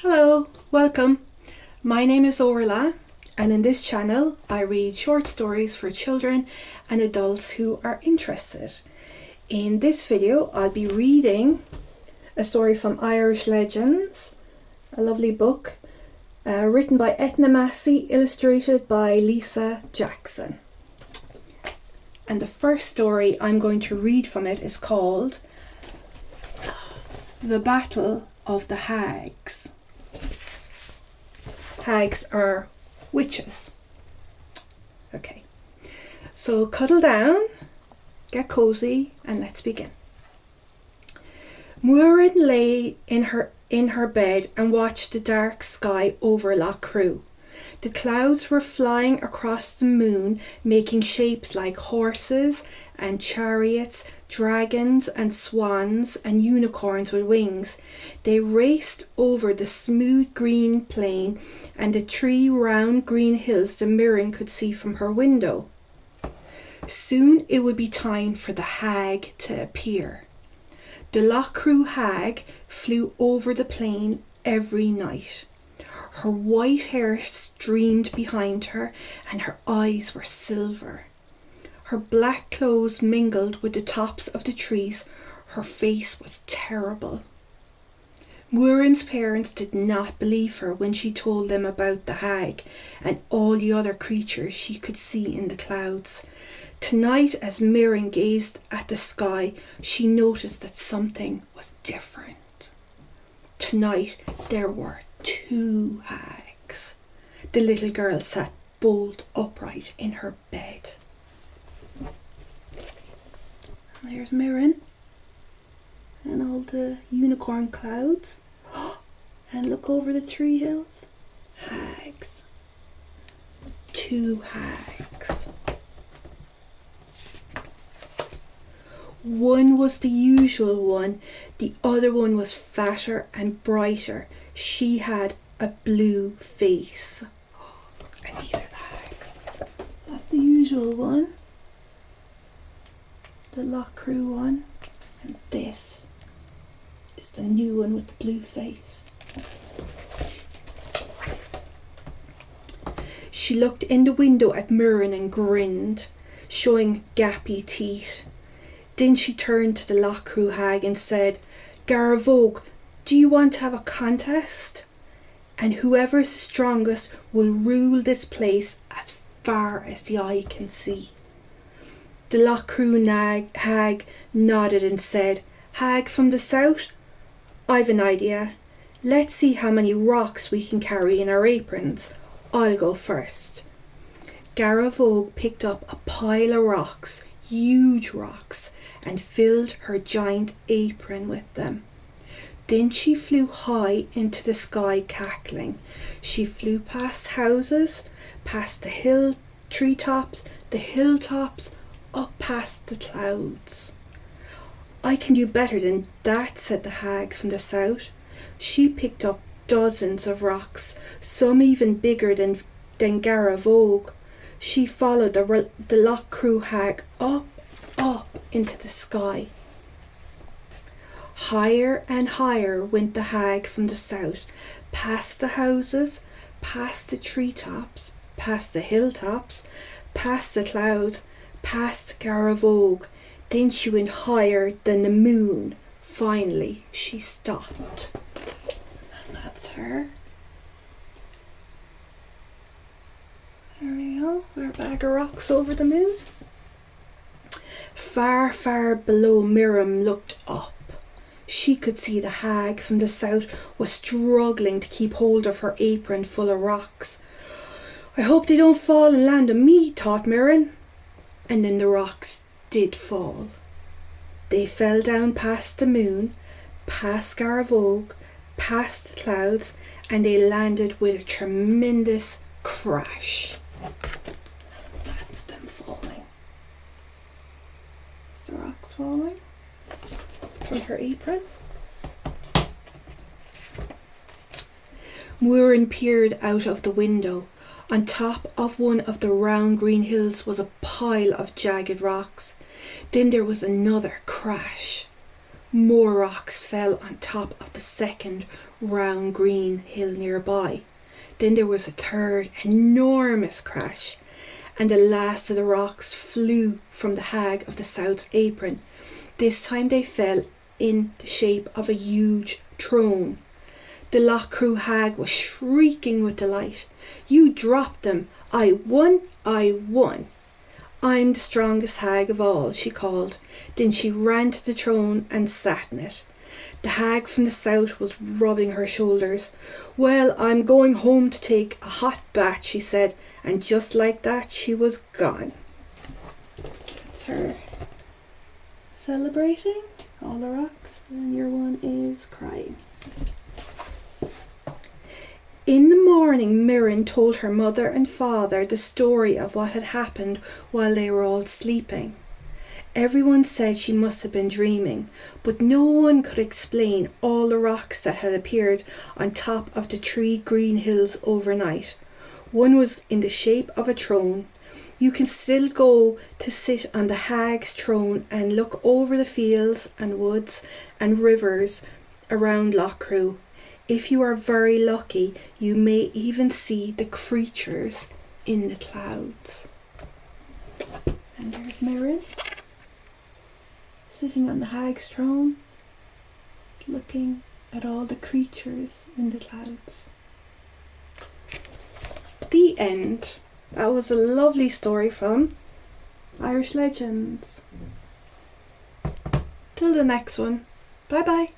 Hello, welcome. My name is Orla, and in this channel I read short stories for children and adults who are interested. In this video I'll be reading a story from Irish Legends, a lovely book written by Eithne Massey, illustrated by Lisa Jackson. And the first story I'm going to read from it is called The Battle of the Hags. Hags are witches. Okay, so cuddle down, get cozy, and let's begin. Muireann lay in her bed and watched the dark sky over Lough Crew. The clouds were flying across the moon, making shapes like horses and chariots, dragons and swans and unicorns with wings. They raced over the smooth green plain and the 3 round green hills the Muireann could see from her window. Soon it would be time for the hag to appear. The Lough Crew hag flew over the plain every night. Her white hair streamed behind her and her eyes were silver. Her black clothes mingled with the tops of the trees. Her face was terrible. Muireann's parents did not believe her when she told them about the hag and all the other creatures she could see in the clouds. Tonight, as Muireann gazed at the sky, she noticed that something was different. Tonight there were 2 hags. The little girl sat bolt upright in her bed. There's Muireann and all the unicorn clouds. And look over the 3 hills. Hags. 2 hags. One was the usual one. The other one was fatter and brighter. She had a blue face. And these are the hags. That's the usual one. The Lough Crew one. And this is the new one with the blue face. She looked in the window at Muireann and grinned, showing gappy teeth. Then she turned to the Lough Crew hag and said, "Garavog, do you want to have a contest? And whoever's strongest will rule this place as far as the eye can see." The Lough Crew hag nodded and said, "Hag from the south, I've an idea. Let's see how many rocks we can carry in our aprons. I'll go first." Garavog picked up a pile of rocks, huge rocks, and filled her giant apron with them. Then she flew high into the sky, cackling. She flew past houses, past the treetops, the hilltops, up past the clouds. "I can do better than that," said the hag from the south. She picked up dozens of rocks, some even bigger than Garavog. She followed the Lough Crew hag up into the sky. Higher and higher went the hag from the south, past the houses, past the treetops, past the hilltops, past the clouds, past Garavog. Then she went higher than the moon. Finally, she stopped. And that's her. There we go, our bag of rocks over the moon. Far, far below, Muireann looked up. She could see the hag from the south was struggling to keep hold of her apron full of rocks. "I hope they don't fall and land on me," thought Muireann. And then the rocks did fall. They fell down past the moon, past Garavog, past the clouds, and they landed with a tremendous crash. That's them falling. Is the rocks falling from her apron? Muireann peered out of the window. On top of one of the round green hills was a pile of jagged rocks. Then there was another crash. More rocks fell on top of the second round green hill nearby. Then there was a third enormous crash, and the last of the rocks flew from the Hag of the South's apron. This time they fell in the shape of a huge throne. The Loch Crew hag was shrieking with delight. "You dropped them! I won! I won! I'm the strongest hag of all," she called. Then she ran to the throne and sat in it. The hag from the south was rubbing her shoulders. "Well, I'm going home to take a hot bath," she said, and just like that she was gone. That's her celebrating all the rocks, and your one is crying. In the morning, Mirren told her mother and father the story of what had happened while they were all sleeping. Everyone said she must have been dreaming, but no one could explain all the rocks that had appeared on top of the 3 green hills overnight. One was in the shape of a throne. You can still go to sit on the hag's throne and look over the fields and woods and rivers around Loch Crew. If you are very lucky, you may even see the creatures in the clouds. And there's Mirren, sitting on the hag's throne, looking at all the creatures in the clouds. The end. That was a lovely story from Irish Legends. Till the next one. Bye bye.